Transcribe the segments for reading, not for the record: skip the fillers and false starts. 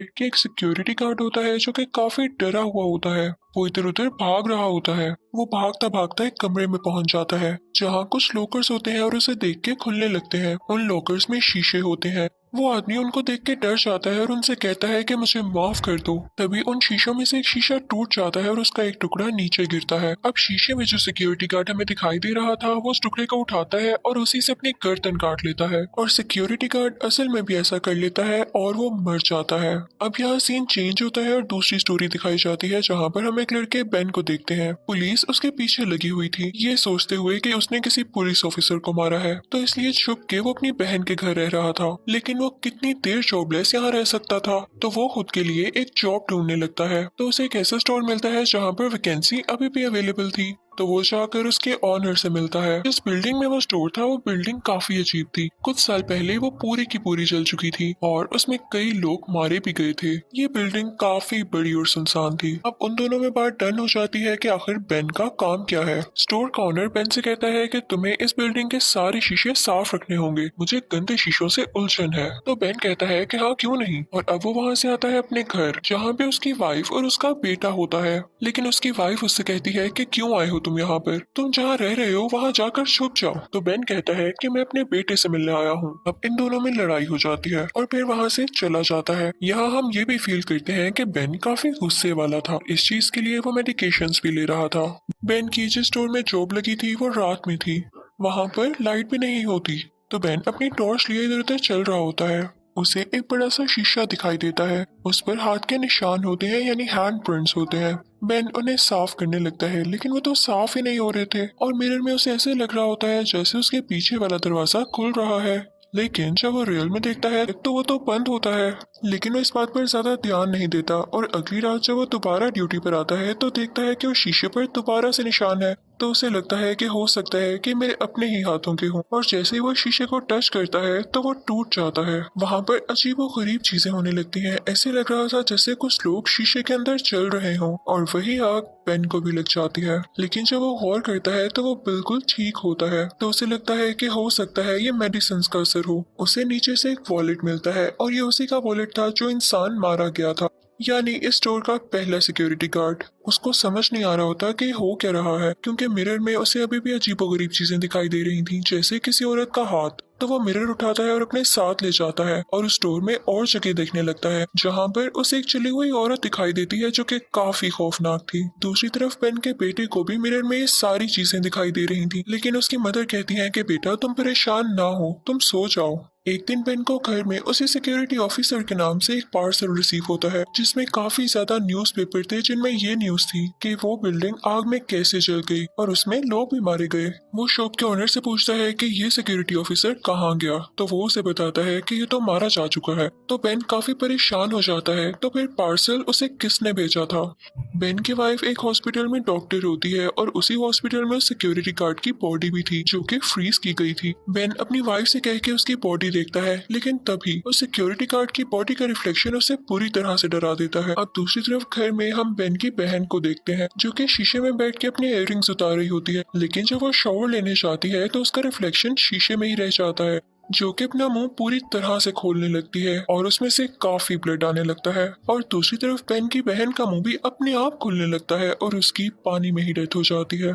कि एक security guard होता है जो कि काफी डरा हुआ होता है। वो इधर उधर भाग रहा होता है। वो भागता भागता एक कमरे में पहुंच जाता है जहां कुछ लॉकर्स होते हैं और उसे देख के खुलने लगते हैं। उन लॉकर्स में शीशे होते हैं। वो आदमी उनको देख के डर जाता है और उनसे कहता है कि मुझे माफ कर दो। तभी उन शीशों में से एक शीशा टूट जाता है और उसका एक टुकड़ा नीचे गिरता है। अब शीशे में जो सिक्योरिटी गार्ड हमें दिखाई दे रहा था वो उस टुकड़े को उठाता है और उसी से अपनी गर्दन काट लेता है। और सिक्योरिटी गार्ड असल में भी ऐसा कर लेता है और वो मर जाता है। अब यहाँ सीन चेंज होता है और दूसरी स्टोरी दिखाई जाती है जहाँ पर हम एक लड़के बेन को देखते हैं। पुलिस उसके पीछे लगी हुई थी, ये सोचते हुए कि उसने किसी पुलिस ऑफिसर को मारा है, तो इसलिए छुप के वो अपनी बहन के घर रह रहा था। लेकिन वो कितनी देर जॉबलेस यहाँ रह सकता था, तो वो खुद के लिए एक जॉब ढूंढने लगता है। तो उसे एक ऐसा स्टोर मिलता है जहाँ पर वैकेंसी अभी भी अवेलेबल थी। तो वो जाकर उसके ऑनर से मिलता है। जिस बिल्डिंग में वो स्टोर था वो बिल्डिंग काफी अजीब थी। कुछ साल पहले वो पूरी की पूरी जल चुकी थी और उसमें कई लोग मारे भी गए थे। ये बिल्डिंग काफी बड़ी और सुनसान थी। अब उन दोनों में बात डन हो जाती है कि आखिर बेन का काम क्या है। स्टोर का ऑनर बेन से कहता है कि तुम्हें इस बिल्डिंग के सारे शीशे साफ रखने होंगे, मुझे गंदे शीशों से उलझन है। तो बेन कहता है कि हाँ क्यों नहीं। और अब वो वहाँ से आता है अपने घर जहाँ पे उसकी वाइफ और उसका बेटा होता है। लेकिन उसकी वाइफ उससे कहती है कि क्यों आए हो तुम यहाँ पर, तुम जहाँ रह रहे हो वहाँ जाकर छुप जाओ। तो बेन कहता है कि मैं अपने बेटे से मिलने आया हूँ। अब इन दोनों में लड़ाई हो जाती है और फिर वहाँ से चला जाता है। यहाँ हम ये भी फील करते हैं कि बेन काफी गुस्से वाला था। इस चीज के लिए वो मेडिकेशंस भी ले रहा था। बेन की जिस स्टोर में जॉब लगी थी वो रात में थी। वहाँ पर लाइट भी नहीं होती। तो बेन अपनी टॉर्च लिए इधर उधर चल रहा होता है। उसे एक बड़ा सा शीशा दिखाई देता है। उस पर हाथ के निशान होते हैं, यानी हैंड प्रिंट्स होते हैं। बेन उन्हें साफ करने लगता है लेकिन वो तो साफ ही नहीं हो रहे थे और मिरर में उसे ऐसे लग रहा होता है जैसे उसके पीछे वाला दरवाजा खुल रहा है। लेकिन जब वो रियल में देखता है तो वो तो बंद होता है। लेकिन वो इस बात पर ज्यादा ध्यान नहीं देता और अगली रात जब वो दोबारा ड्यूटी पर आता है तो देखता है कि वो शीशे पर दोबारा से निशान है। तो उसे लगता है कि हो सकता है कि मेरे अपने ही हाथों के हों। और जैसे ही वो शीशे को टच करता है तो वो टूट जाता है। वहाँ पर अजीबो गरीब चीजें होने लगती हैं। ऐसे लग रहा था जैसे कुछ लोग शीशे के अंदर चल रहे हों और वही आग पेन को भी लग जाती है। लेकिन जब वो गौर करता है तो वो बिल्कुल ठीक होता है। तो उसे लगता है कि हो सकता है ये मेडिसिन का असर हो। उसे नीचे से एक वॉलेट मिलता है और ये उसी का वॉलेट था जो इंसान मारा गया था, यानी इस स्टोर का पहला सिक्योरिटी गार्ड। उसको समझ नहीं आ रहा होता कि हो क्या रहा है, क्योंकि मिरर में उसे अभी भी अजीबोगरीब चीजें दिखाई दे रही थी, जैसे किसी औरत का हाथ। तो वो मिरर उठाता है और अपने साथ ले जाता है और उस स्टोर में और जगह देखने लगता है जहाँ पर उसे एक चली हुई औरत दिखाई देती है जो कि काफी खौफनाक थी। दूसरी तरफ बेन के बेटे को भी मिरर में ये सारी चीजें दिखाई दे रही थी। लेकिन उसकी मदर कहती है कि बेटा तुम परेशान ना हो, तुम सो जाओ। एक दिन बेन को घर में उसी सिक्योरिटी ऑफिसर के नाम से एक पार्सल रिसीव होता है जिसमें काफी ज्यादा न्यूज़पेपर थे, जिनमें ये न्यूज थी कि वो बिल्डिंग आग में कैसे जल गई और उसमें लोग भी मारे गए। वो शॉप के ओनर से पूछता है कि ये सिक्योरिटी ऑफिसर कहाँ गया, तो वो उसे बताता है कि ये तो मारा जा चुका है। तो बेन काफी परेशान हो जाता है। तो फिर पार्सल उसे किसने भेजा था। बेन की वाइफ एक हॉस्पिटल में डॉक्टर होती है और उसी हॉस्पिटल में सिक्योरिटी गार्ड की बॉडी भी थी जो कि फ्रीज की गई थी। बेन अपनी वाइफ से कह के उसकी बॉडी देखता है, लेकिन तभी उस सिक्योरिटी गार्ड की बॉडी का रिफ्लेक्शन उसे पूरी तरह से डरा देता है। अब दूसरी तरफ घर में हम बेन की बहन को देखते हैं जो कि शीशे में बैठ के अपनी इयररिंग्स उतार रही होती है। लेकिन जब वो शॉवर लेने जाती है तो उसका रिफ्लेक्शन शीशे में ही रह जाता है, जो कि अपना मुंह पूरी तरह से खोलने लगती है और उसमें से काफी ब्लड आने लगता है। और दूसरी तरफ बेन की बहन का मुंह भी अपने आप खुलने लगता है और उसकी पानी में ही डेथ हो जाती है।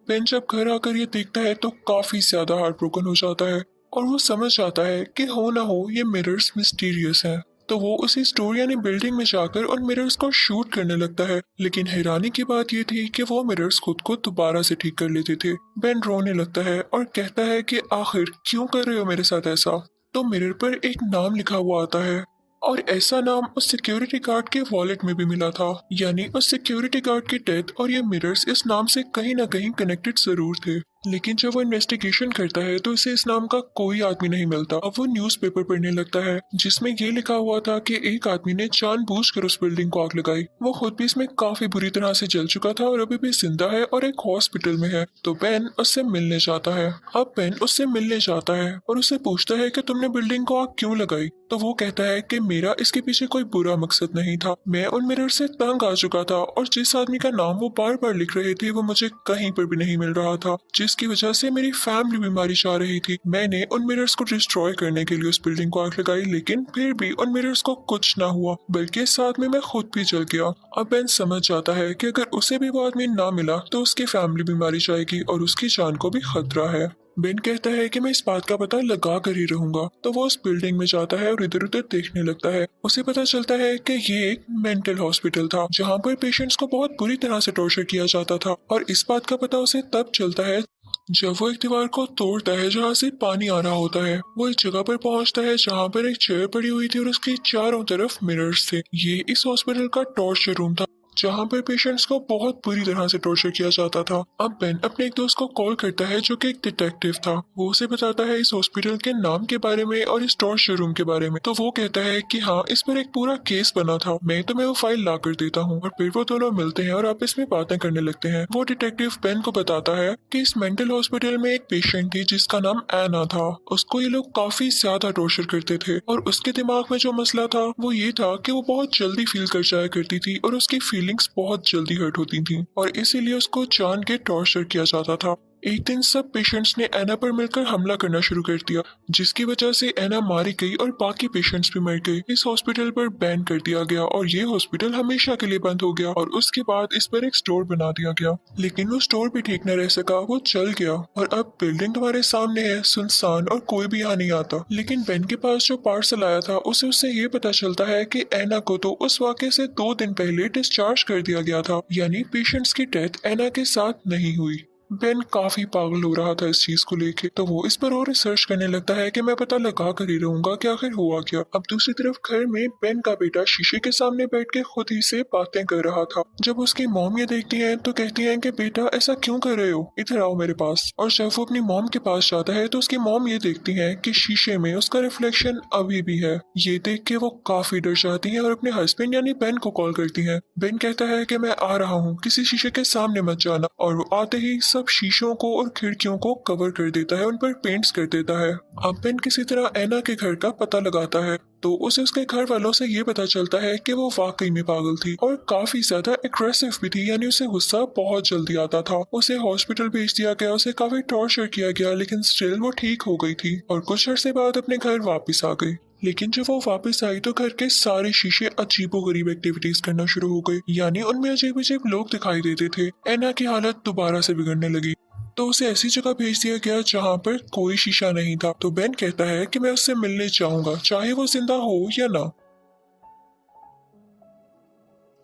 बेन जब घर आकर ये देखता है तो काफी ज्यादा हार्ट ब्रोकन हो जाता है और वो समझ जाता है कि हो ना हो ये मिरर्स मिस्टीरियस हैं। तो वो उसी स्टोर यानी बिल्डिंग में जाकर उन मिरर्स को शूट करने लगता है। लेकिन हैरानी की बात ये थी कि वो मिरर्स खुद को दोबारा से ठीक कर लेते थे। बेन रोने लगता है और कहता है कि आखिर क्यों कर रहे हो मेरे साथ ऐसा। तो मिरर पर एक नाम लिखा हुआ आता है और ऐसा नाम उस सिक्योरिटी गार्ड के वॉलेट में भी मिला था, यानी उस सिक्योरिटी गार्ड की डेथ और ये मिरर्स इस नाम से कहीं ना कहीं कनेक्टेड जरूर थे। लेकिन जब वो इन्वेस्टिगेशन करता है तो इसे इस नाम का कोई आदमी नहीं मिलता। अब वो न्यूज़पेपर पढ़ने लगता है जिसमें ये लिखा हुआ था कि एक आदमी ने जानबूझकर उस बिल्डिंग को आग लगाई। वो खुद भी इसमें काफी बुरी तरह से जल चुका था और अभी भी जिंदा है और एक हॉस्पिटल में है। तो बेन उससे मिलने जाता है। अब बेन उससे मिलने जाता है और उससे पूछता है कि तुमने बिल्डिंग को आग क्यों लगाई। तो वो कहता है कि मेरा इसके पीछे कोई बुरा मकसद नहीं था, मैं उन मिरर से तंग आ चुका था और जिस आदमी का नाम वो बार बार लिख रहे थे वो मुझे कहीं पर भी नहीं मिल रहा था। जिस जिसकी वजह से मेरी फैमिली बीमारी चाह रही थी। मैंने उन मिरर्स को डिस्ट्रॉय करने के लिए उस बिल्डिंग को आग लगाई, लेकिन फिर भी उन मिरर्स को कुछ ना हुआ, बल्कि साथ में मैं खुद भी जल गया। अब बेन समझ जाता है कि अगर उसे भी वो आदमी ना मिला तो उसकी फैमिली बीमारी जाएगी और उसकी जान को भी खतरा है। बेन कहता है कि मैं इस बात का पता लगा कर ही रहूंगा, तो वो उस बिल्डिंग में जाता है और इधर उधर देखने लगता है। उसे पता चलता है कि ये एक मेंटल हॉस्पिटल था जहाँ पर पेशेंट्स को बहुत बुरी तरह से टॉर्चर किया जाता था, और इस बात का पता उसे तब चलता है जब वो एक दीवार को तोड़ता है जहाँ से पानी आ रहा होता है। वो एक जगह पर पहुँचता है जहाँ पर एक चेयर पड़ी हुई थी और उसकी चारों तरफ मिरर्स थे। ये इस हॉस्पिटल का टॉर्चर रूम था जहाँ पर पेशेंट्स को बहुत बुरी तरह से टॉर्चर किया जाता था। अब बेन अपने एक दोस्त को कॉल करता है जो कि एक डिटेक्टिव था। वो उसे बताता है इस हॉस्पिटल के नाम के बारे में और इस टॉर्चर रूम के बारे में। तो वो कहता है कि हाँ, इस पर एक पूरा केस बना था, मैं तुम्हें वो फाइल ला कर देता हूँ। और फिर वो दोनों मिलते हैं और आपस में बातें करने लगते हैं। वो डिटेक्टिव बेन को बताता है कि इस मेंटल हॉस्पिटल में एक पेशेंट थी जिसका नाम एना था। उसको ये लोग काफी ज्यादा टॉर्चर करते थे और उसके दिमाग में जो मसला था वो ये था कि वो बहुत जल्दी फील कर जाया करती थी और उसकी फीलिंग्स बहुत जल्दी हर्ट होती थी, और इसीलिए उसको जान के टॉर्चर किया जाता था। एक दिन सब पेशेंट्स ने एना पर मिलकर हमला करना शुरू कर दिया, जिसकी वजह से एना मारी गई और बाकी पेशेंट्स भी मर गए। इस हॉस्पिटल पर बैन कर दिया गया और ये हॉस्पिटल हमेशा के लिए बंद हो गया, और उसके बाद इस पर एक स्टोर बना दिया गया। लेकिन वो स्टोर भी ठीक न रह सका, वो चल गया और अब बिल्डिंग तुम्हारे सामने है, सुनसान, और कोई भी यहाँ नहीं आता। लेकिन बेन के पास जो पार्सल आया था उससे ये पता चलता है कि एना को तो उस वाक़े से 2 दिन पहले डिस्चार्ज कर दिया गया था, यानी पेशेंट्स की डेथ एना के साथ नहीं हुई। बेन काफी पागल हो रहा था इस चीज को लेके, तो वो इस पर और रिसर्च करने लगता है कि मैं पता लगा कर ही रहूंगा कि आखिर हुआ क्या। अब दूसरी तरफ घर में बेन का बेटा शीशे के सामने बैठ के खुद ही से बातें कर रहा था। जब उसकी मॉम ये देखती है तो कहती है कि बेटा ऐसा क्यों कर रहे हो, इधर आओ मेरे पास। और जब वो अपनी मॉम के पास जाता है तो उसकी मॉम ये देखती है कि शीशे में उसका रिफ्लेक्शन अभी भी है। ये देख के वो काफी डर जाती है और अपने हस्बैंड यानी बेन को कॉल करती है। बेन कहता है कि मैं आ रहा हूँ, किसी शीशे के सामने मत जाना, और वो आते ही सब शीशों को और खिड़कियों को कवर कर देता है, उन पर पेंट्स कर देता है। अब बेन किसी तरह एना के घर का पता लगाता है तो उसे उसके घर वालों से ये पता चलता है कि वो वाकई में पागल थी और काफी ज्यादा एग्रेसिव भी थी, यानी उसे गुस्सा बहुत जल्दी आता था। उसे हॉस्पिटल भेज दिया गया, उसे काफी टॉर्चर किया गया, लेकिन स्टिल वो ठीक हो गई थी और कुछ अर्से बाद अपने घर वापस आ गई। लेकिन जब वो वापस आई तो घर के सारे शीशे अजीबोगरीब एक्टिविटीज करना शुरू हो गए, यानी उनमें अजीब अजीब लोग दिखाई देते थे। एना की हालत दोबारा से बिगड़ने लगी तो उसे ऐसी जगह भेज दिया गया जहाँ पर कोई शीशा नहीं था। तो बेन कहता है कि मैं उससे मिलने चाहूंगा, चाहे वो जिंदा हो या ना।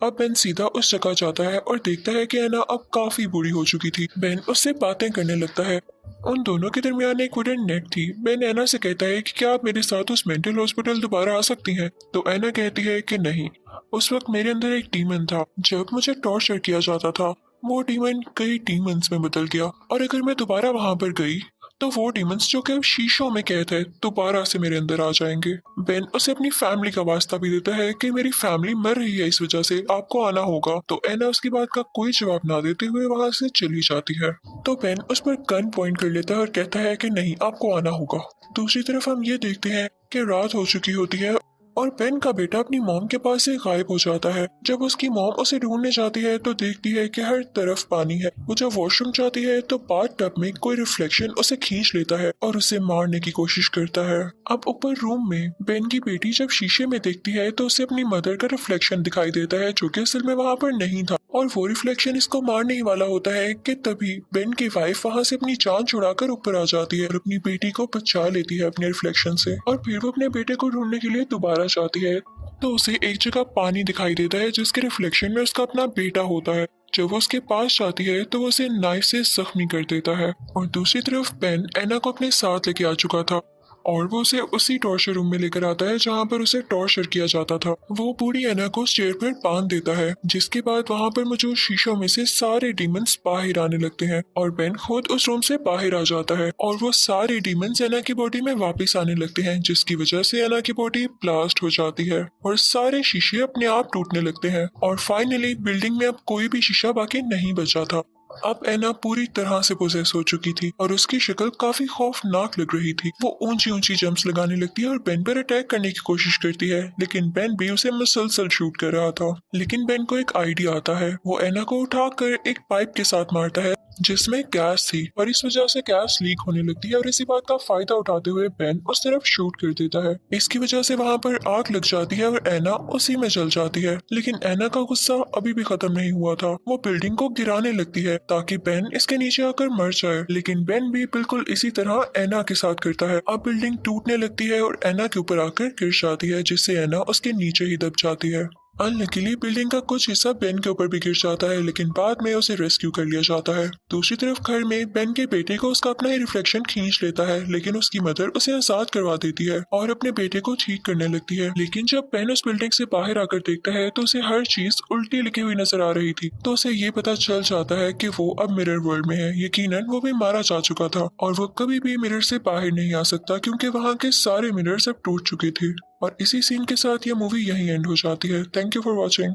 अब बेन सीधा उस जगह जाता है और देखता है कि एना अब काफी बुरी हो चुकी थी। बेन उससे बातें करने लगता है। उन दोनों के दरमियान एक वुडन नेट थी। बेन एना से कहता है कि क्या आप मेरे साथ उस मेंटल हॉस्पिटल दोबारा आ सकती हैं? तो एना कहती है कि नहीं, उस वक्त मेरे अंदर एक डीमन था, जब मुझे टॉर्चर किया जाता था वो डीमन कई डीमंस में बदल गया, और अगर मैं दोबारा वहां पर गई तो वो डीमंस जो कि अब शीशों में कैद है दोबारा से मेरे अंदर आ जाएंगे। बेन उसे अपनी फैमिली का वास्ता भी देता है कि मेरी फैमिली मर रही है, इस वजह से आपको आना होगा। तो एना उसकी बात का कोई जवाब ना देते हुए वहां से चली जाती है। तो बेन उस पर गन पॉइंट कर लेता है और कहता है कि नहीं, आपको आना होगा। दूसरी तरफ हम ये देखते हैं कि रात हो चुकी होती है और बेन का बेटा अपनी मॉम के पास से गायब हो जाता है। जब उसकी मॉम उसे ढूंढने जाती है तो देखती है कि हर तरफ पानी है। वो जब वॉशरूम जाती है तो बाथ टब में कोई रिफ्लेक्शन उसे खींच लेता है और उसे मारने की कोशिश करता है। अब ऊपर रूम में बेन की बेटी जब शीशे में देखती है तो उसे अपनी मदर का रिफ्लेक्शन दिखाई देता है, जो कि असल में वहाँ पर नहीं था, और वो रिफ्लेक्शन इसको मारने ही वाला होता है कि तभी बेन की वाइफ वहाँ से अपनी जान छुड़ाकर ऊपर आ जाती है और अपनी बेटी को बचा लेती है अपने रिफ्लेक्शन से। और फिर वो अपने बेटे को ढूंढने के लिए दोबारा जाती है तो उसे एक जगह पानी दिखाई देता है जिसके रिफ्लेक्शन में उसका अपना बेटा होता है। जब वो उसके पास जाती है तो वो उसे नाइफ से जख्मी कर देता है। और दूसरी तरफ बेन एना को अपने साथ लेके आ चुका था और वो उसे उसी टॉर्चर रूम में लेकर आता है जहाँ पर उसे टॉर्चर किया जाता था। वो बूढ़ी एना को चेयर पर बांध देता है, जिसके बाद वहाँ पर मौजूद शीशों में से सारे डीमंस बाहर आने लगते हैं और बेन खुद उस रूम से बाहर आ जाता है और वो सारे डीमंस एना की बॉडी में वापस आने लगते हैं, जिसकी वजह से एना की बॉडी ब्लास्ट हो जाती है और सारे शीशे अपने आप टूटने लगते हैं और फाइनली बिल्डिंग में अब कोई भी शीशा बाकी नहीं बचा था। अब एना पूरी तरह से पोजेस हो चुकी थी और उसकी शक्ल काफी खौफनाक लग रही थी। वो ऊंची ऊंची जंप्स लगाने लगती है और बेन पर अटैक करने की कोशिश करती है, लेकिन बेन भी उसे मुसलसल शूट कर रहा था। लेकिन बेन को एक आइडिया आता है। वो एना को उठाकर एक पाइप के साथ मारता है जिसमें गैस थी और इस वजह से गैस लीक होने लगती है और इसी बात का फायदा उठाते हुए बेन उस तरफ शूट कर देता है। इसकी वजह से वहां पर आग लग जाती है और एना उसी में जल जाती है। लेकिन एना का गुस्सा अभी भी खत्म नहीं हुआ था। वो बिल्डिंग को गिराने लगती है ताकि बेन इसके नीचे आकर मर जाए। लेकिन बेन भी बिल्कुल इसी तरह एना के साथ करता है। अब बिल्डिंग टूटने लगती है और एना के ऊपर आकर गिर जाती है, जिससे एना उसके नीचे ही दब जाती है। अनलकीली बिल्डिंग का कुछ हिस्सा बेन के ऊपर भी गिर जाता है, लेकिन बाद में उसे रेस्क्यू कर लिया जाता है। दूसरी तरफ घर में बेन के बेटे को उसका अपना ही रिफ्लेक्शन खींच लेता है, लेकिन उसकी मदर उसे आजाद करवा देती है और अपने बेटे को ठीक करने लगती है। लेकिन जब बेन उस बिल्डिंग से बाहर आकर देखता है तो उसे हर चीज उल्टी लिखी हुई नजर आ रही थी। तो उसे ये पता चल जाता है कि वो अब मिरर वर्ल्ड में है। यकीनन वो भी मारा जा चुका था और वो कभी भी मिरर से बाहर नहीं आ सकता, क्योंकि वहाँ के सारे मिरर्स अब टूट चुके थे। और इसी सीन के साथ ये मूवी यहीं एंड हो जाती है। Thank you for watching.